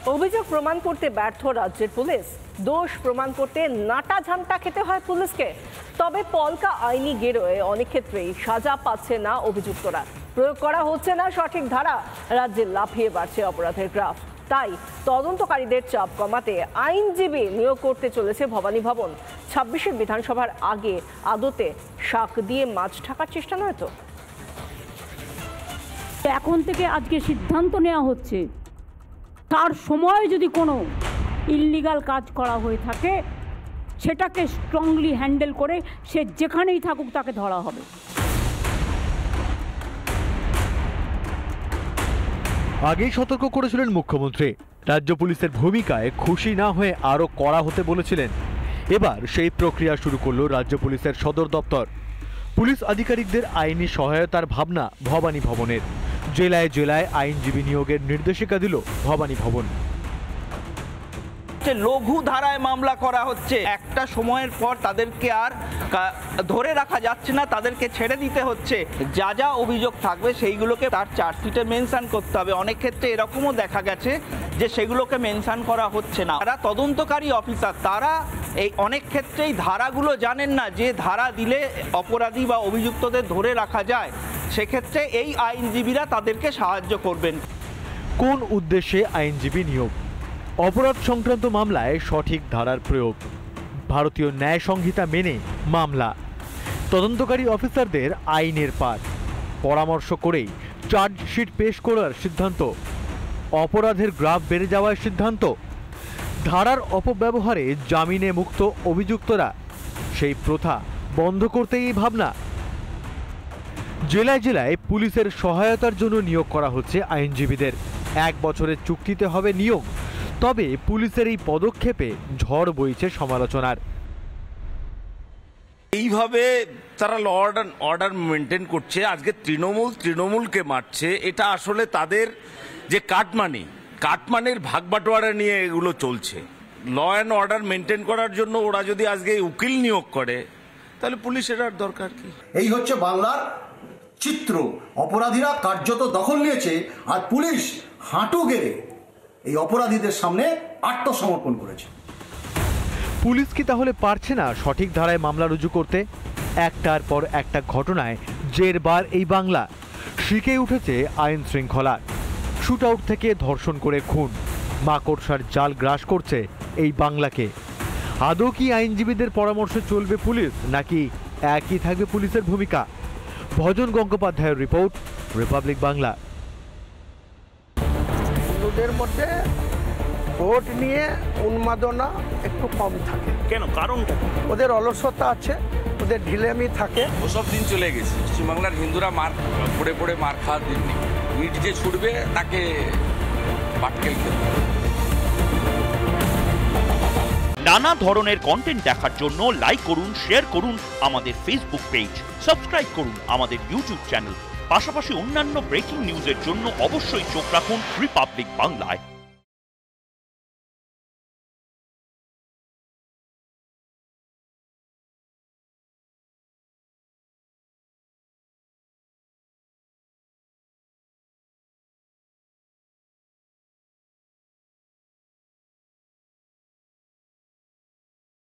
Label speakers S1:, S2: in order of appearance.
S1: অভিযোগ প্রমাণ করতে ব্যর্থ রাজ্যের পুলিশ, দোষ প্রমাণ করতে নাটা ঝান্টা খেতে হয় পুলিশকে। তবে পলকা আইনি গেরোয় অনেক ক্ষেত্রেই সাজা পাচ্ছে না অভিযুক্তরা, প্রয়োগ করা হচ্ছে না সঠিক ধারা, রাজ্যে লাফিয়ে বাড়ছে অপরাধের গ্রাফ। তাই তদন্তকারীদের চাপ কমাতে আইনজীবী নিয়োগ করতে চলেছে ভবানী ভবন। 26-এর বিধানসভার আগে আদতে শাক দিয়ে মাছ ঢাকার চেষ্টা নয় তো?
S2: এখন থেকে আজকে সিদ্ধান্ত নেওয়া হচ্ছে, তার সময় যদি কোনো ইললিগাল কাজ করা হয়ে থাকে সেটাকে স্ট্রংলি হ্যান্ডেল করে সে যেখানেই থাকুক তাকে ধরা হবে।
S3: আগেই সতর্ক করেছিলেন মুখ্যমন্ত্রী, রাজ্য পুলিশের ভূমিকায় খুশি না হয়ে আরও কড়া হতে বলেছিলেন। এবার সেই প্রক্রিয়া শুরু করল রাজ্য পুলিশের সদর দপ্তর। পুলিশ আধিকারিকদের আইনি সহায়তার ভাবনা ভবানী ভবনের। জেলায় জেলায় আইনজীবী নিয়োগের নির্দেশিকা দিল ভবানী ভবন।
S4: লঘু ধারায় মামলা করা হচ্ছে, একটা সময়ের পর তাদেরকে আর ধরে রাখা যাচ্ছে না, তাদেরকে ছেড়ে দিতে হচ্ছে। যা যা অভিযোগ থাকবে সেইগুলোকে তার চার্জশিটে মেনশন করতে হবে। অনেক ক্ষেত্রে এরকমও দেখা গেছে যে সেগুলোকে মেনশন করা হচ্ছে না। যারা তদন্তকারী অফিসার তারা এই অনেক ক্ষেত্রেই ধারাগুলো জানেন না, যে ধারা দিলে অপরাধী বা অভিযুক্তদের ধরে রাখা যায়। সেক্ষেত্রে এই আইনজীবীরা তাদেরকে সাহায্য করবেন।
S3: কোন উদ্দেশ্যে আইনজীবী নিয়োগ? অপরাধ সংক্রান্ত মামলায় সঠিক ধারার প্রয়োগ, ভারতীয় ন্যায় সংহিতা মেনে মামলা, তদন্তকারী অফিসারদের আইনের পাঠ, পরামর্শ করেই চার্জশিট পেশ করার সিদ্ধান্ত, অপরাধের গ্রাফ বেড়ে যাওয়ার সিদ্ধান্ত, ধারার অপব্যবহারে জামিনে মুক্ত অভিযুক্তরা, সেই প্রথা বন্ধ করতেই এই ভাবনা। জেলায় জেলায় পুলিশের সহায়তার জন্য নিয়োগ করা হচ্ছে আইনজীবীদের। 1 বছরের চুক্তিতে হবে নিয়োগ। তবে পুলিশের এই পদক্ষেপে ঝড় বইছে সমালোচনার।
S5: এইভাবে তারা ল অর্ডার মেনটেন করছে, আজকে তৃণমূলকে মারছে। এটা আসলে তাদের যে কাটমানির ভাগ বাটোয়ারা নিয়ে এগুলো চলছে। ল অ্যান্ড অর্ডার মেনটেন করার জন্য ওরা যদি আজকে উকিল নিয়োগ করে তাহলে পুলিশের আর দরকার কি?
S6: এই হচ্ছে বাংলার চিত্র। অপরাধীরা কার্যত দখল নিয়েছে আর পুলিশ হাঁটু গেড়ে এই অপরাধীদের সামনে আত্মসমর্পণ করেছে।
S3: পুলিশ কি তাহলে পারছে না সঠিক ধারায় মামলা রুজু করতে? একটার পর একটা ঘটনায় জেরবার এই বাংলা। শিখে উঠেছে আইন শৃঙ্খলা। শুট আউট থেকে ধর্ষণ করে খুন, মাকড়সার জাল গ্রাস করছে এই বাংলাকে। আদৌ কি আইনজীবীদের পরামর্শে চলবে পুলিশ, নাকি একই থাকবে পুলিশের ভূমিকা? ভজন গঙ্গোপাধ্যায়ের রিপোর্ট, রিপাবলিক বাংলা।
S7: হিন্দুদের মধ্যে ভোট নিয়ে উন্মাদনা একটু কম থাকে।
S5: কেন? কারণটা
S7: ওদের অলসতা আছে, ওদের ঢিলেমি থাকে।
S5: ওসব দিন চলে গেছে। পশ্চিমবাংলার হিন্দুরা পড়ে পড়ে মার খাওয়ার দিন নেই। ইট যে ছুটবে তাকে পাটকেল খেতে।
S8: নানা ধরনের কন্টেন্ট দেখার জন্য লাইক করুন, শেয়ার করুন আমাদের ফেসবুক পেজ, সাবস্ক্রাইব করুন আমাদের ইউটিউব চ্যানেল। পাশাপাশি অন্যান্য ব্রেকিং নিউজের জন্য অবশ্যই চোখ রাখুন রিপাবলিক বাংলায়।